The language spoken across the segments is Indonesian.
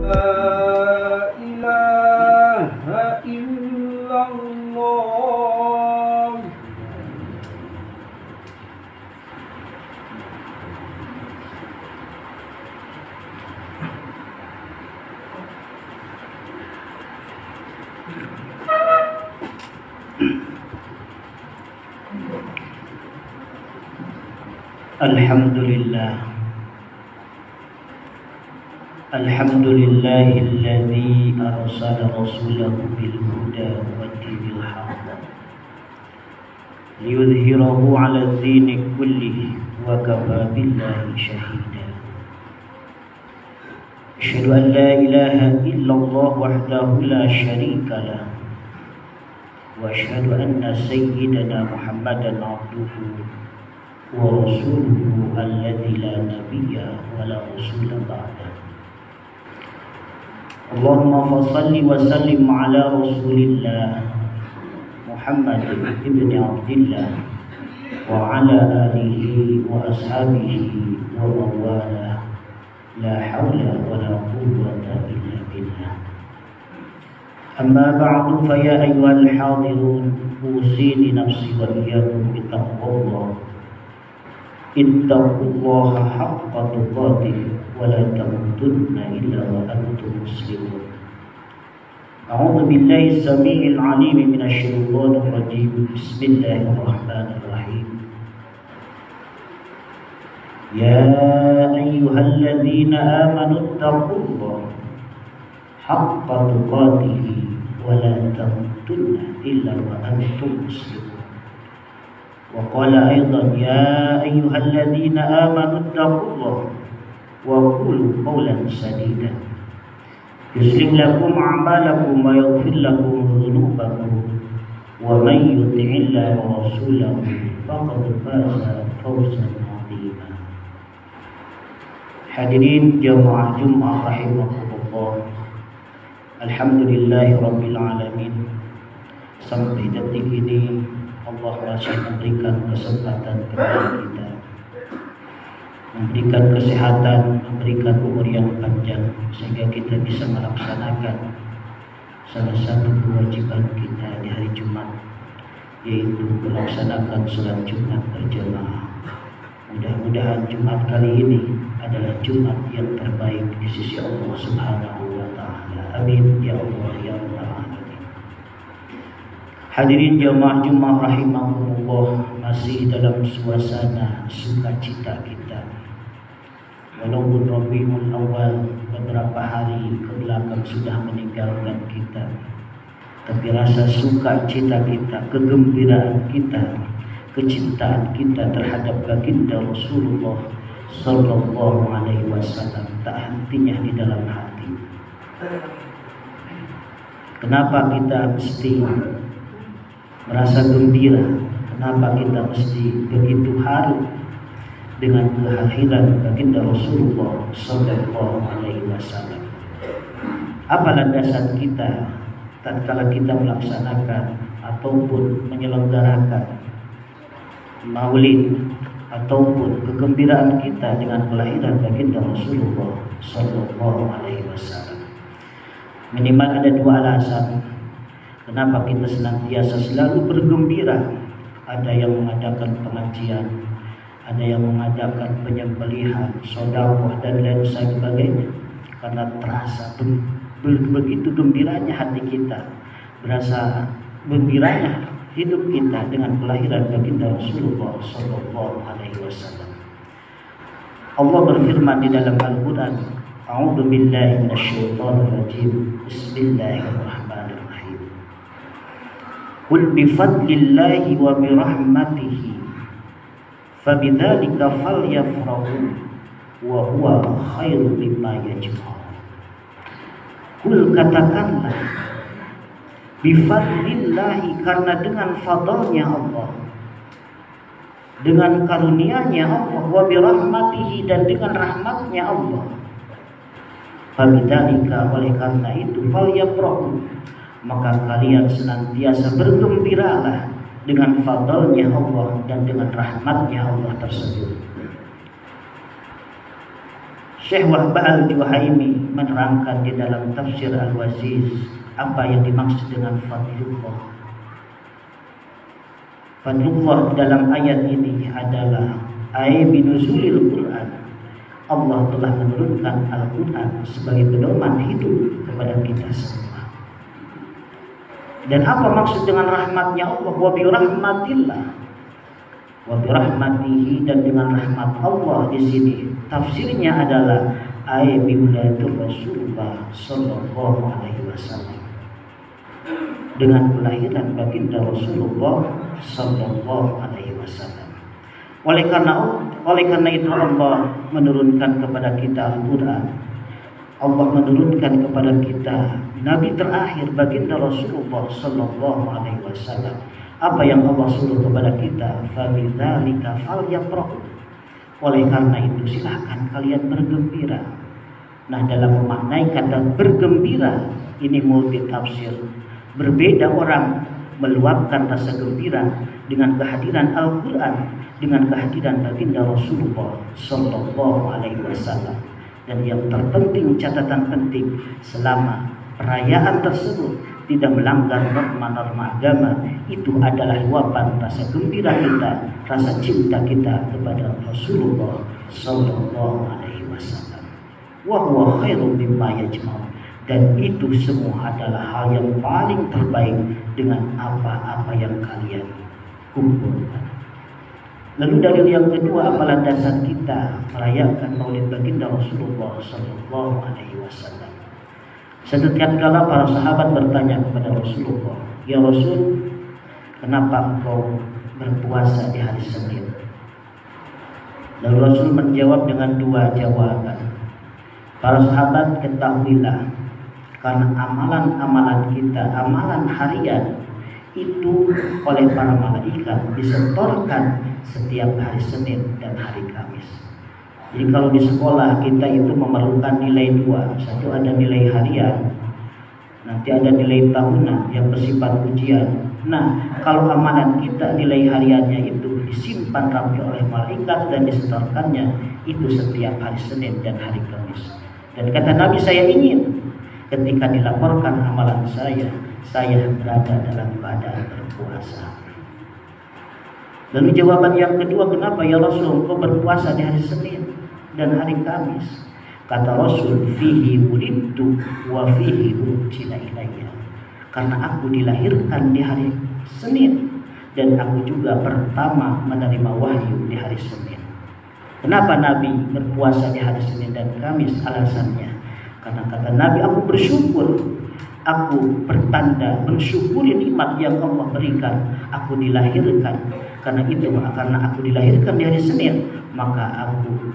لا إله إلا الله الحمد لله الذي أرسل رسوله بالهدى ودين الحق ليظهره على الدين كله وكفى بالله شهيدا. أشهد أن لا إله إلا الله وحده لا شريك له وأشهد أن سيدنا محمدا عبده ورسوله الذي لا نبي ولا رسول بعده. اللهم فصل وسلم على رسول الله محمد بن عبد الله وعلى آله وأصحابه ومن والاه لا حول ولا قوة إلا بالله. أما بعد فيا أيها الحاضرون أوصيني نفسي وإياكم بتقوى الله. اتقوا الله حق تقاته ولا تموتن إلا وأنتم مسلمون. أعوذ بالله السميع العليم من الشيطان الرجيم. بسم الله الرحمن الرحيم. يا أيها الذين آمنوا اتقوا الله حق تقاته ولا تموتن إلا وأنتم مسلمون. وقال أيضا يا أيها الذين آمنوا اتقوا الله وقولوا قولا سديدا يصلح لكم أعمالكم ويغفر لكم ذنوبكم ومن يطع الله ورسوله فقد فاز فوزا عظيما. Hadirin jamaah Jumat rahimakumullah. Alhamdulillahirabbil alamin. Sampai detik ini Allah masih memberikan kesempatan kepada kita, memberikan kesehatan, memberikan umur yang panjang sehingga kita bisa melaksanakan salah satu kewajiban kita di hari Jumat, yaitu melaksanakan sholat Jumat berjamaah. Mudah-mudahan Jumat kali ini adalah Jumat yang terbaik di sisi Allah Subhanahu wa taala. Amin ya Allah ya Rabbal alamin. Hadirin jamaah Jumat rahimahumullah, masih dalam suasana sukacita kita. Walaupun Rabiul Awal beberapa hari ke belakang sudah meninggalkan kita, tapi rasa sukacita kita, kegembiraan kita, kecintaan kita terhadap baginda Rasulullah sallallahu alaihi wasallam tak hentinya di dalam hati. Kenapa kita mesti merasa gembira? Kenapa kita mesti begitu haru dengan kehadiran baginda Rasulullah sallallahu alaihi wasallam? Apa landasan kita tatkala kita melaksanakan ataupun menyelenggarakan maulid ataupun kegembiraan kita dengan kelahiran baginda Rasulullah sallallahu alaihi wasallam? Minimal ada dua alasan kenapa kita senantiasa selalu bergembira. Ada yang mengadakan pengajian, ada yang mengadakan penyembelihan, sedekah dan lain sebagainya. Karena terasa begitu gembiranya hati kita, berasa gembiranya hidup kita dengan kelahiran baginda Rasulullah sallallahu alaihi wasallam. Allah berfirman di dalam Al-Qur'an, A'udzu billahi minasyaitonir rajim. Bismillahirrahmanirrahim. Qul bi fadlillahi wa bi rahmatihi fabidzalika falyafrahu wa huwa khairu mimma yajma'un. Qul, katakanlah, bi fadlillahi, karena dengan fadlnya Allah, dengan karunia-Nya Allah, wa bi rahmatihi, dan dengan rahmatnya Allah. Fabidzalika, oleh karena itu, falyafrahu, maka kalian senantiasa bergembiralah dengan fadlnya Allah dan dengan rahmatnya Allah tersebut. Syekh Wahbah Al-Juhaimi menerangkan di dalam tafsir Al-Waziz apa yang dimaksud dengan fadlullah. Fadlullah dalam ayat ini adalah binuzulil Quran. Allah telah menurunkan Al-Quran sebagai pedoman hidup kepada kita semua. Dan apa maksud dengan rahmatnya Allah? Wa bi rahmatillah, wa bi rahmatihi, dan dengan rahmat Allah di sini tafsirnya adalah bi wilayatul Rasulullah sallallahu alaihi wasallam, dengan kelahiran baginda Rasulullah sallallahu alaihi wasallam. Oleh karena itu Allah menurunkan kepada kita Al-Quran. Allah menurunkan kepada kita Nabi terakhir baginda Rasulullah sallallahu alaihi wasallam. Apa yang Allah suruh kepada kita? Fabidzalika falyafrahu. Oleh karena itu silahkan kalian bergembira. Nah, dalam memaknai kata bergembira ini multi tafsir. Berbeda orang meluapkan rasa gembira dengan kehadiran Al-Quran, dengan kehadiran baginda Rasulullah sallallahu alaihi wasallam. Dan yang terpenting, catatan penting, selama perayaan tersebut tidak melanggar norma-norma agama, itu adalah luapan rasa gembira kita, rasa cinta kita kepada Rasulullah sallallahu alaihi wasallam. Wa huwa khairum mimma yajma'un. Dan itu semua adalah hal yang paling terbaik dengan apa-apa yang kalian kumpulkan. Lalu dalil yang kedua, apa landasan kita merayakan Maulid baginda Rasulullah sallallahu alaihi wasallam? Setiap kala para sahabat bertanya kepada Rasulullah, "Ya Rasul, kenapa engkau berpuasa di hari Senin?" Lalu Rasul menjawab dengan dua jawaban. Para sahabat, ketahuilah, karena amalan-amalan kita, amalan harian itu oleh para malaikat disetorkan setiap hari Senin dan hari Kamis. Jadi kalau di sekolah kita itu memerlukan nilai dua, satu ada nilai harian, nanti ada nilai tahunan yang bersifat ujian. Nah, kalau amalan kita nilai hariannya itu disimpan rapi oleh malaikat dan disetorkannya itu setiap hari Senin dan hari Kamis. Dan kata Nabi, saya ingin ketika dilaporkan amalan saya berada dalam keadaan berpuasa. Lalu jawaban yang kedua, kenapa ya Rasul kau berpuasa di hari Senin dan hari Kamis? Kata Rasul, fihi wulidtu wa fihi unzila ilayya. Karena aku dilahirkan di hari Senin dan aku juga pertama menerima wahyu di hari Senin. Kenapa Nabi berpuasa di hari Senin dan Kamis? Alasannya, karena kata Nabi, aku bersyukur, aku bertanda mensyukuri nikmat yang Allah berikan. Aku dilahirkan karena aku dilahirkan di hari Senin, maka aku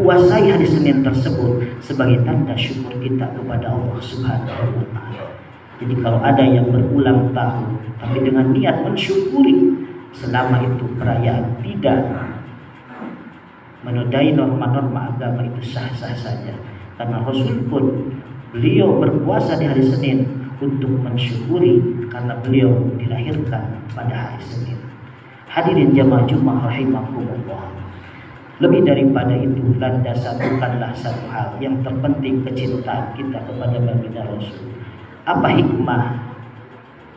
puasai hari Senin tersebut sebagai tanda syukur kita kepada Allah Subhanahu wa taala. Jadi kalau ada yang berulang tahun tapi dengan niat mensyukuri, selama itu perayaan tidak menodai norma-norma agama, itu sah-sah saja. Karena Rasul pun beliau berpuasa di hari Senin untuk mensyukuri karena beliau dilahirkan pada hari Senin. Hadirin jamaah Jumat rahimakumullah. Lebih daripada itu, landasan bukanlah satu hal, yang terpenting kecintaan kita kepada baginda Rasul. Apa hikmah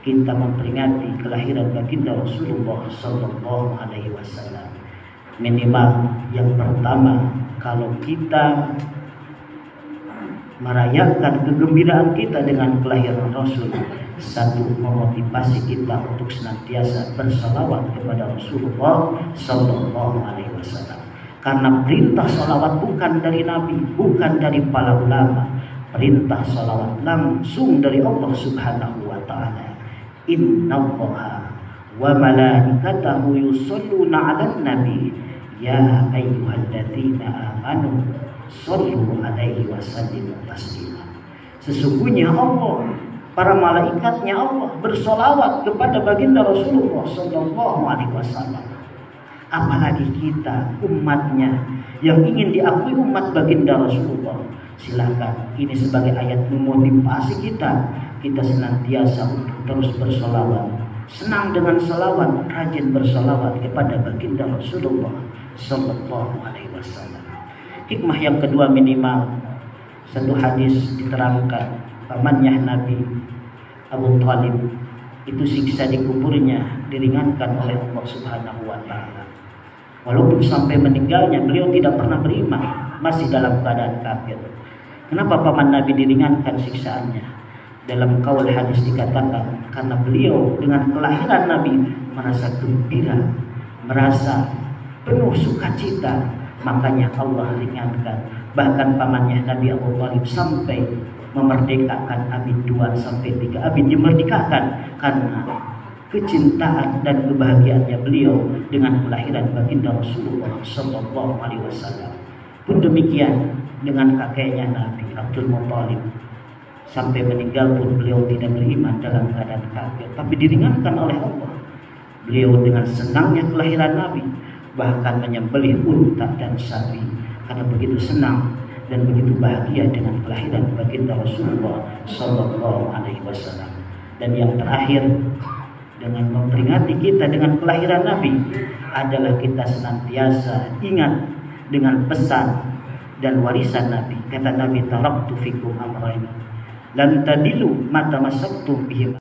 kita memperingati kelahiran baginda Rasulullah sallallahu alaihi wasallam? Minimal yang pertama, kalau kita merayakan kegembiraan kita dengan kelahiran Rasul, satu, memotivasi kita untuk senantiasa bersalawat kepada Rasulullah sallallahu alaihi wasallam. Karena perintah salawat bukan dari Nabi, bukan dari para ulama. Perintah salawat langsung dari Allah Subhanahu wa taala. Innallaha wa malaikatahu yusholluna 'alan nabi ya ayyuhalladzina amanu shollu alaihi wasallimu taslima. Sesungguhnya Allah, para malaikatnya Allah bersolawat kepada baginda Rasulullah sallallahu alaihi wasallam. Apalagi kita umatnya yang ingin diakui umat baginda Rasulullah. Silakan, ini sebagai ayat memotivasi kita senantiasa untuk terus bersolawat. Senang dengan salawat, rajin bersolawat kepada baginda Rasulullah sallallahu alaihi wasallam. Hikmah yang kedua, minimal satu hadis diterangkan pamannya Nabi Abu Thalib itu siksa di kuburnya diringankan oleh Allah Subhanahu wa taala. Walaupun sampai meninggalnya beliau tidak pernah beriman, masih dalam keadaan kafir. Kenapa paman Nabi diringankan siksaannya? Dalam kaul hadis dikatakan karena beliau dengan kelahiran Nabi merasa gembira, merasa penuh sukacita, makanya Allah ringankan. Bahkan pamannya Nabi Abu Thalib sampai memerdekakan Abid 2 sampai 3 Abid dimerdekakan karena kecintaan dan kebahagiaannya beliau dengan kelahiran baginda Rasulullah Sallallahu Alaihi Wasallam. Pun demikian dengan kakeknya Nabi Abdul Muthalib, sampai meninggal pun beliau tidak beriman dalam keadaan kafir, tapi diringankan oleh Allah. Beliau dengan senangnya kelahiran Nabi bahkan menyembelih unta dan sapi karena begitu senang dan begitu bahagia dengan kelahiran baginda Rasulullah Sallallahu Alaihi Wasallam. Dan yang terakhir, dengan memperingati kita dengan kelahiran Nabi adalah kita senantiasa ingat dengan pesan dan warisan Nabi. Kata Nabi, taraktu fikum amrayn lan tadilu ma tamassaktum bihim.